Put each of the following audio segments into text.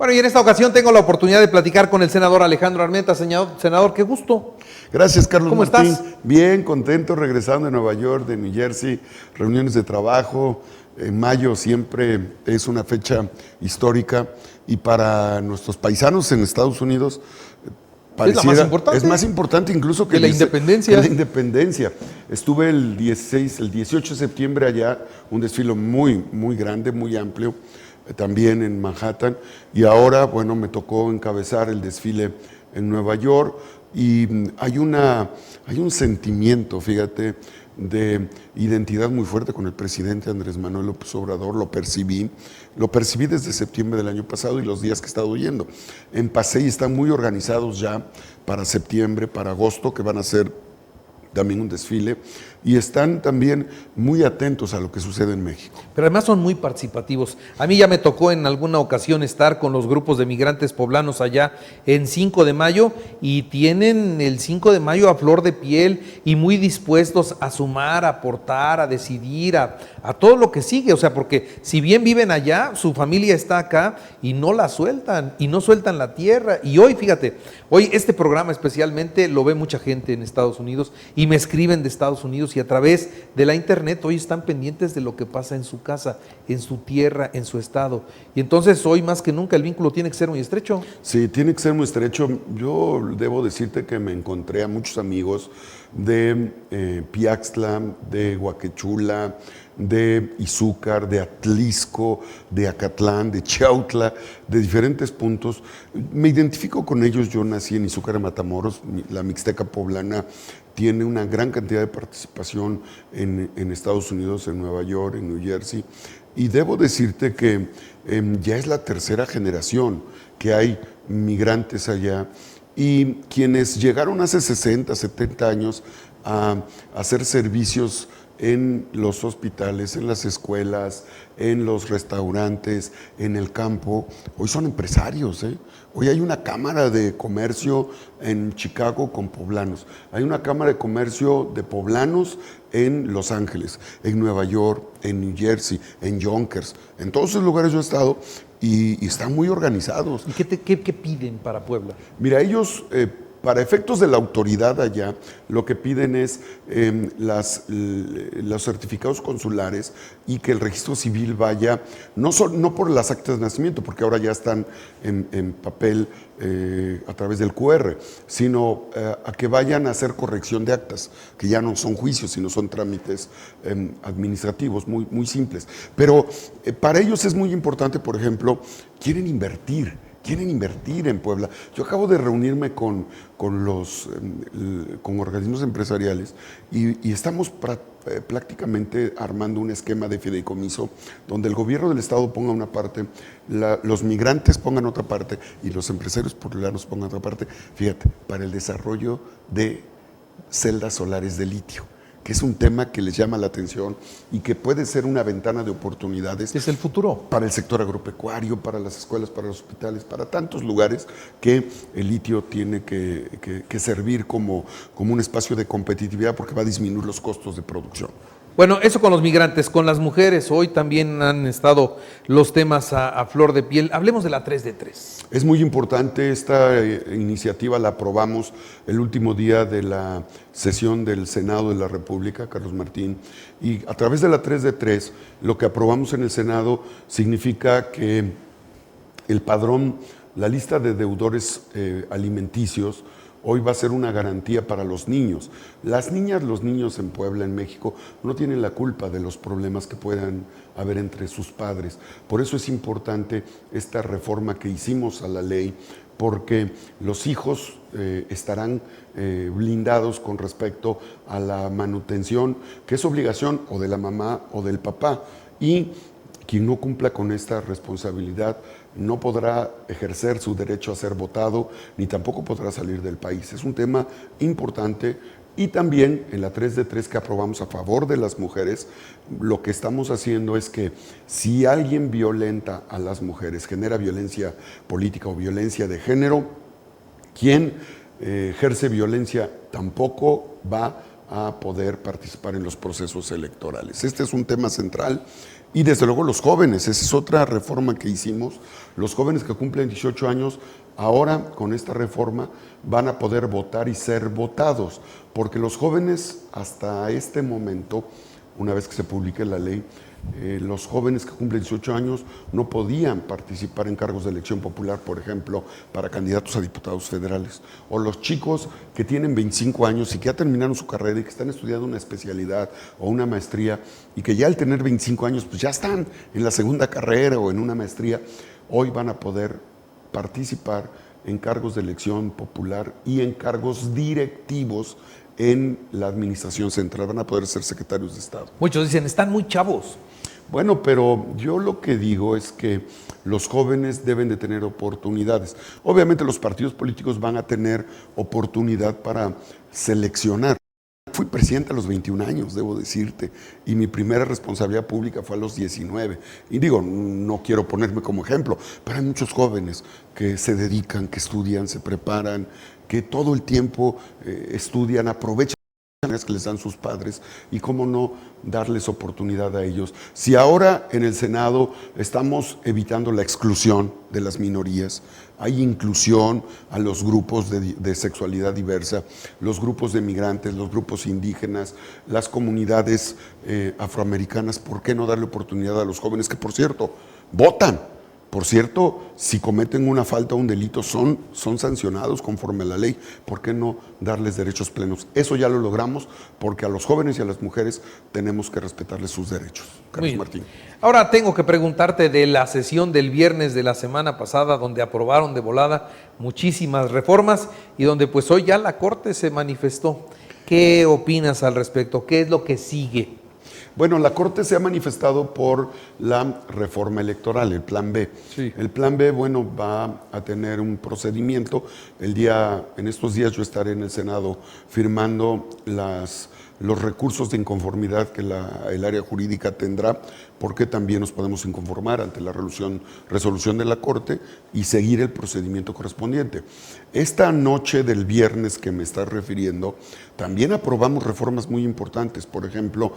Bueno, y en esta ocasión tengo la oportunidad de platicar con el senador Alejandro Armenta. Senador, qué gusto. Gracias, Carlos ¿Cómo Martín. estás? Bien, contento, regresando de Nueva York, de New Jersey, reuniones de trabajo. En mayo siempre es una fecha histórica y para nuestros paisanos en Estados Unidos ¿Es la más importante? Es más importante incluso que la independencia. Que la independencia. Estuve el 18 de septiembre allá, un desfile muy grande, muy amplio, también en Manhattan, y ahora, bueno, me tocó encabezar el desfile en Nueva York y hay un sentimiento, fíjate, de identidad muy fuerte con el presidente Andrés Manuel López Obrador. Lo percibí desde septiembre del año pasado y los días que he estado yendo. En Pasey están muy organizados ya para septiembre, para agosto, que van a ser también un desfile, y están también muy atentos a lo que sucede en México. Pero además son muy participativos. A mí ya me tocó en alguna ocasión estar con los grupos de migrantes poblanos allá en 5 de mayo y tienen el 5 de mayo a flor de piel y muy dispuestos a sumar, a aportar, a decidir, a todo lo que sigue. O sea, porque si bien viven allá, su familia está acá y no la sueltan y no sueltan la tierra. Y hoy, fíjate, hoy este programa especialmente lo ve mucha gente en Estados Unidos y me escriben de Estados Unidos y a través de la internet hoy están pendientes de lo que pasa en su casa, en su tierra, en su estado. Y entonces hoy más que nunca el vínculo tiene que ser muy estrecho. Sí, tiene que ser muy estrecho. Yo debo decirte que me encontré a muchos amigos de Piaxtla, de Huaquechula, de Izúcar, de Atlisco, de Acatlán, de Chiautla, de diferentes puntos. Me identifico con ellos. Yo nací en Izúcar de Matamoros, la Mixteca poblana tiene una gran cantidad de participación en Estados Unidos, en Nueva York, en New Jersey, y debo decirte que ya es la tercera generación que hay migrantes allá, y quienes llegaron hace 60, 70 años a hacer servicios en los hospitales, en las escuelas, en los restaurantes, en el campo, hoy son empresarios, ¿eh? Hoy hay una cámara de comercio en Chicago con poblanos, hay una cámara de comercio de poblanos en Los Ángeles, en Nueva York, en New Jersey, en Yonkers, en todos esos lugares yo he estado y están muy organizados. ¿Y qué piden para Puebla? Mira, ellos, para efectos de la autoridad allá, lo que piden es los certificados consulares y que el registro civil vaya, no por las actas de nacimiento, porque ahora ya están en papel a través del QR, sino a que vayan a hacer corrección de actas, que ya no son juicios, sino son trámites administrativos muy simples. Pero para ellos es muy importante, por ejemplo, quieren invertir en Puebla. Yo acabo de reunirme con organismos empresariales y estamos prácticamente armando un esquema de fideicomiso donde el gobierno del estado ponga una parte, los migrantes pongan otra parte y los empresarios poblanos pongan otra parte, fíjate, para el desarrollo de celdas solares de litio, que es un tema que les llama la atención y que puede ser una ventana de oportunidades. Es el futuro. Para el sector agropecuario, para las escuelas, para los hospitales, para tantos lugares que el litio tiene que servir como un espacio de competitividad porque va a disminuir los costos de producción. Bueno, eso con los migrantes, con las mujeres, hoy también han estado los temas a flor de piel. Hablemos de la 3 de 3. Es muy importante, esta iniciativa la aprobamos el último día de la sesión del Senado de la República, Carlos Martín, y a través de la 3 de 3, lo que aprobamos en el Senado significa que el padrón, la lista de deudores alimenticios, hoy va a ser una garantía para los niños. Las niñas, los niños en Puebla, en México, no tienen la culpa de los problemas que puedan haber entre sus padres. Por eso es importante esta reforma que hicimos a la ley, porque los hijos estarán blindados con respecto a la manutención, que es obligación o de la mamá o del papá. Y quien no cumpla con esta responsabilidad no podrá ejercer su derecho a ser votado, ni tampoco podrá salir del país. Es un tema importante. Y también en la 3 de 3 que aprobamos a favor de las mujeres, lo que estamos haciendo es que si alguien violenta a las mujeres, genera violencia política o violencia de género, quien ejerce violencia tampoco va a poder participar en los procesos electorales. Este es un tema central Y desde luego los jóvenes, esa es otra reforma que hicimos. Los jóvenes que cumplen 18 años, ahora con esta reforma van a poder votar y ser votados, porque los jóvenes hasta este momento, una vez que se publique la ley, los jóvenes que cumplen 18 años no podían participar en cargos de elección popular, por ejemplo, para candidatos a diputados federales. O los chicos que tienen 25 años y que ya terminaron su carrera y que están estudiando una especialidad o una maestría y que ya al tener 25 años pues ya están en la segunda carrera o en una maestría, hoy van a poder participar en cargos de elección popular y en cargos directivos en la administración central, van a poder ser secretarios de Estado. Muchos dicen, están muy chavos. Bueno, pero yo lo que digo es que los jóvenes deben de tener oportunidades. Obviamente los partidos políticos van a tener oportunidad para seleccionar. Fui presidente a los 21 años, debo decirte, y mi primera responsabilidad pública fue a los 19. Y digo, no quiero ponerme como ejemplo, pero hay muchos jóvenes que se dedican, que estudian, se preparan, que todo el tiempo estudian, aprovechan que les dan sus padres y cómo no darles oportunidad a ellos. Si ahora en el Senado estamos evitando la exclusión de las minorías, hay inclusión a los grupos de sexualidad diversa, los grupos de migrantes, los grupos indígenas, las comunidades afroamericanas, ¿por qué no darle oportunidad a los jóvenes que, por cierto, votan? Por cierto, si cometen una falta o un delito son sancionados conforme a la ley. ¿Por qué no darles derechos plenos? Eso ya lo logramos porque a los jóvenes y a las mujeres tenemos que respetarles sus derechos. Carlos Martín. Ahora tengo que preguntarte de la sesión del viernes de la semana pasada, donde aprobaron de volada muchísimas reformas y donde pues hoy ya la Corte se manifestó. ¿Qué opinas al respecto? ¿Qué es lo que sigue? Bueno, la Corte se ha manifestado por la reforma electoral, el Plan B. Sí. El Plan B, bueno, va a tener un procedimiento. En estos días yo estaré en el Senado firmando los recursos de inconformidad que el área jurídica tendrá, porque también nos podemos inconformar ante la resolución de la Corte y seguir el procedimiento correspondiente. Esta noche del viernes que me estás refiriendo, también aprobamos reformas muy importantes, por ejemplo,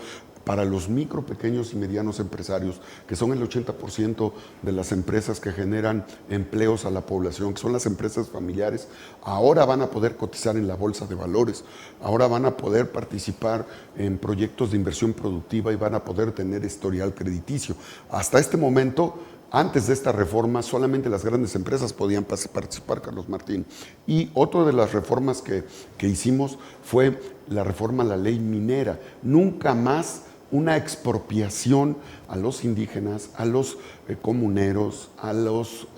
para los micro, pequeños y medianos empresarios, que son el 80% de las empresas que generan empleos a la población, que son las empresas familiares, ahora van a poder cotizar en la bolsa de valores, ahora van a poder participar en proyectos de inversión productiva y van a poder tener historial crediticio. Hasta este momento, antes de esta reforma, solamente las grandes empresas podían participar, Carlos Martín. Y otra de las reformas que hicimos fue la reforma a la ley minera. Nunca más una expropiación a los indígenas, a los comuneros, a los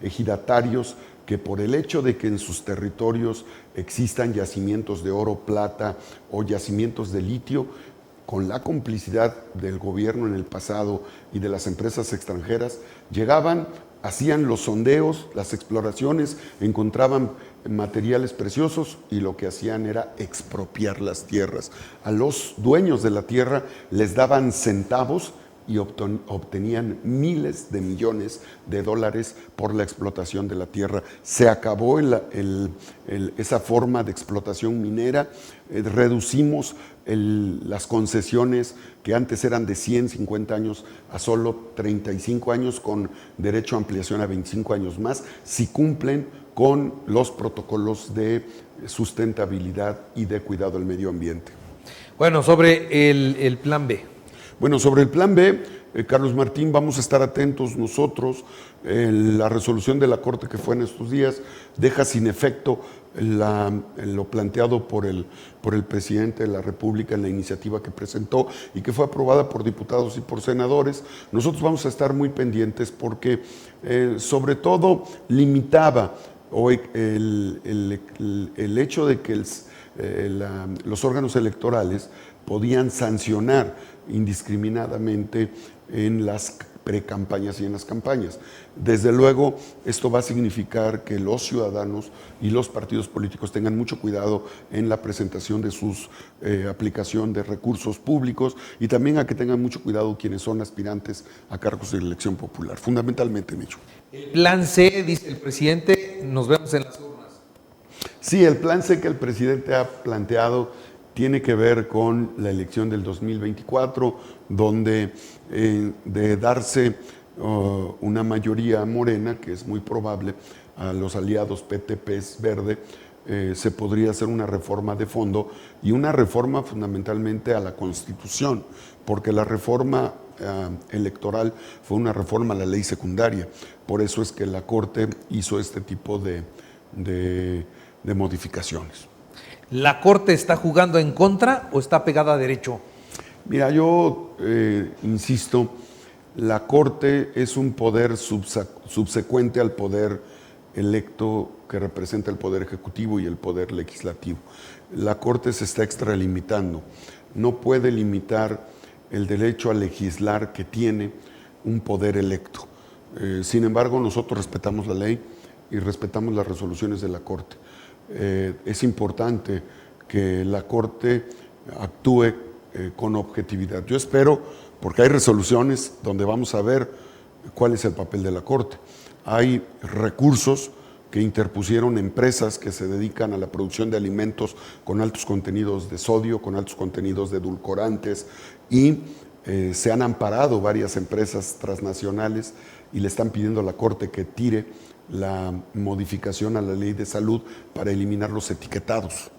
ejidatarios, que por el hecho de que en sus territorios existan yacimientos de oro, plata o yacimientos de litio, con la complicidad del gobierno en el pasado y de las empresas extranjeras, llegaban, hacían los sondeos, las exploraciones, encontraban materiales preciosos y lo que hacían era expropiar las tierras. A los dueños de la tierra les daban centavos y obtenían miles de millones de dólares por la explotación de la tierra. Se acabó esa forma de explotación minera, reducimos las concesiones que antes eran de 150 años a solo 35 años con derecho a ampliación a 25 años más, si cumplen con los protocolos de sustentabilidad y de cuidado del medio ambiente. Bueno, sobre el Plan B. Bueno, sobre el Plan B, Carlos Martín, vamos a estar atentos nosotros. La resolución de la Corte que fue en estos días deja sin efecto lo planteado por el presidente de la República en la iniciativa que presentó y que fue aprobada por diputados y por senadores. Nosotros vamos a estar muy pendientes porque sobre todo limitaba el hecho de que los órganos electorales podían sancionar indiscriminadamente en las precampañas y en las campañas. Desde luego, esto va a significar que los ciudadanos y los partidos políticos tengan mucho cuidado en la presentación de sus aplicación de recursos públicos y también a que tengan mucho cuidado quienes son aspirantes a cargos de elección popular, fundamentalmente, Mecho. El Plan C, dice el presidente, nos vemos en las urnas. Sí, el Plan C que el presidente ha planteado tiene que ver con la elección del 2024, donde de darse una mayoría morena, que es muy probable, a los aliados PT, PES, Verde, se podría hacer una reforma de fondo y una reforma fundamentalmente a la Constitución, porque la reforma electoral fue una reforma a la ley secundaria. Por eso es que la Corte hizo este tipo de modificaciones. ¿La Corte está jugando en contra o está pegada a derecho? Mira, yo insisto, la Corte es un poder subsecuente al poder electo que representa el Poder Ejecutivo y el Poder Legislativo. La Corte se está extralimitando. No puede limitar el derecho a legislar que tiene un poder electo. Sin embargo, nosotros respetamos la ley y respetamos las resoluciones de la Corte. Es importante que la Corte actúe con objetividad. Yo espero, porque hay resoluciones donde vamos a ver cuál es el papel de la Corte. Hay recursos que interpusieron empresas que se dedican a la producción de alimentos con altos contenidos de sodio, con altos contenidos de edulcorantes, y se han amparado varias empresas transnacionales y le están pidiendo a la Corte que tire la modificación a la ley de salud para eliminar los etiquetados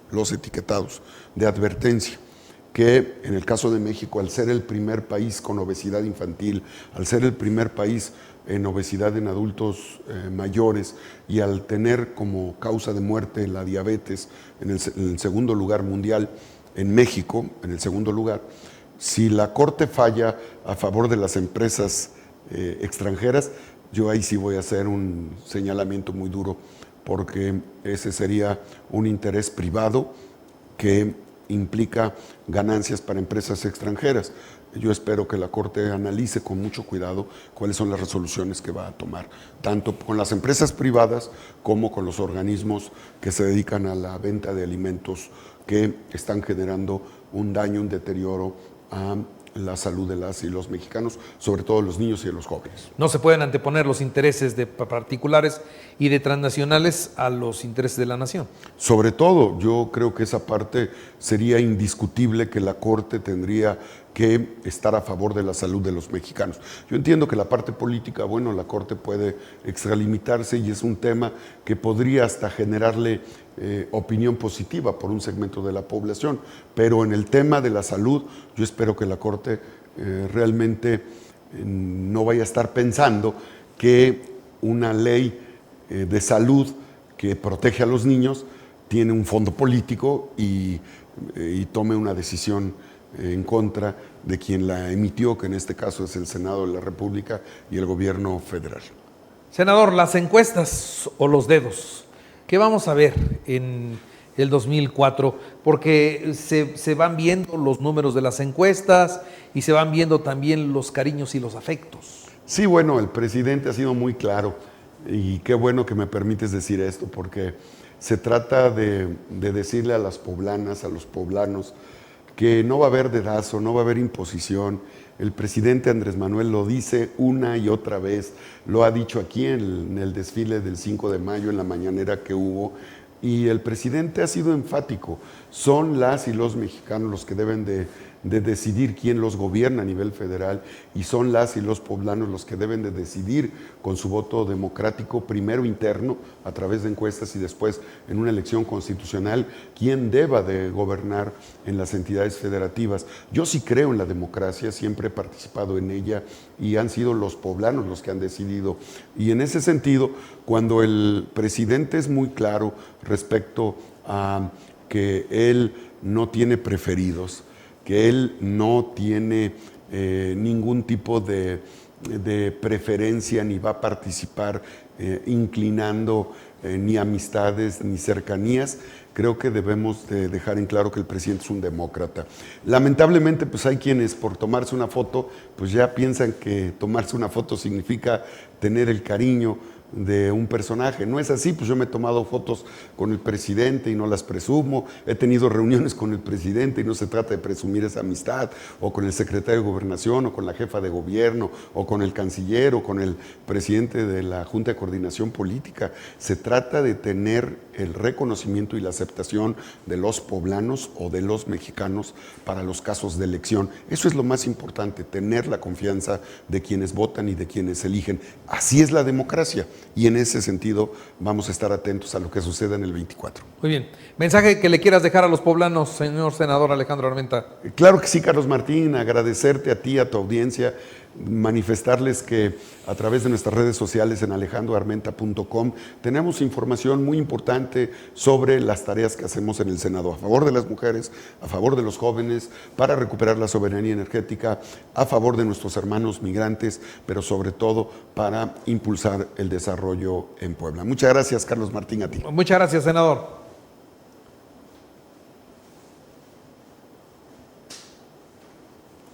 de advertencia, que en el caso de México, al ser el primer país con obesidad infantil, al ser el primer país en obesidad en adultos mayores y al tener como causa de muerte la diabetes en el segundo lugar mundial, en México, en el segundo lugar, si la Corte falla a favor de las empresas extranjeras, yo ahí sí voy a hacer un señalamiento muy duro, porque ese sería un interés privado que implica ganancias para empresas extranjeras. Yo espero que la Corte analice con mucho cuidado cuáles son las resoluciones que va a tomar, tanto con las empresas privadas como con los organismos que se dedican a la venta de alimentos que están generando un daño, un deterioro a la salud de las y los mexicanos, sobre todo los niños y de los jóvenes. No se pueden anteponer los intereses de particulares y de transnacionales a los intereses de la nación. Sobre todo, yo creo que esa parte sería indiscutible, que la Corte tendría que estar a favor de la salud de los mexicanos. Yo entiendo que la parte política, bueno, la Corte puede extralimitarse y es un tema que podría hasta generarle opinión positiva por un segmento de la población, pero en el tema de la salud, yo espero que la Corte realmente no vaya a estar pensando que una ley de salud que protege a los niños tiene un fondo político y tome una decisión en contra de quien la emitió, que en este caso es el Senado de la República y el gobierno federal. Senador, las encuestas o los dedos, ¿qué vamos a ver en el 2004? Porque se van viendo los números de las encuestas y se van viendo también los cariños y los afectos. Sí, bueno, el presidente ha sido muy claro y qué bueno que me permites decir esto, porque se trata de decirle a las poblanas, a los poblanos, que no va a haber dedazo, no va a haber imposición. El presidente Andrés Manuel lo dice una y otra vez, lo ha dicho aquí en el desfile del 5 de mayo, en la mañanera que hubo, y el presidente ha sido enfático. Son las y los mexicanos los que deben de decidir quién los gobierna a nivel federal, y son las y los poblanos los que deben de decidir con su voto democrático, primero interno a través de encuestas y después en una elección constitucional, quién deba de gobernar en las entidades federativas. Yo sí creo en la democracia, siempre he participado en ella y han sido los poblanos los que han decidido, y en ese sentido, cuando el presidente es muy claro respecto a que él no tiene preferidos, que él no tiene ningún tipo de preferencia, ni va a participar inclinando ni amistades ni cercanías, creo que debemos de dejar en claro que el presidente es un demócrata. Lamentablemente, pues hay quienes por tomarse una foto, pues ya piensan que tomarse una foto significa tener el cariño de un personaje. No es así, pues yo me he tomado fotos con el presidente y no las presumo, he tenido reuniones con el presidente y no se trata de presumir esa amistad, o con el secretario de Gobernación, o con la jefa de gobierno, o con el canciller, o con el presidente de la Junta de Coordinación Política. Se trata de tener el reconocimiento y la aceptación de los poblanos o de los mexicanos para los casos de elección. Eso es lo más importante, tener la confianza de quienes votan y de quienes eligen. Así es la democracia. Y en ese sentido vamos a estar atentos a lo que suceda en el 24. Muy bien. Mensaje que le quieras dejar a los poblanos, señor senador Alejandro Armenta. Claro que sí, Carlos Martín, agradecerte a ti, a tu audiencia, manifestarles que a través de nuestras redes sociales en alejandroarmenta.com tenemos información muy importante sobre las tareas que hacemos en el Senado, a favor de las mujeres, a favor de los jóvenes, para recuperar la soberanía energética, a favor de nuestros hermanos migrantes, pero sobre todo para impulsar el desarrollo en Puebla. Muchas gracias, Carlos Martín, a ti. Muchas gracias, senador.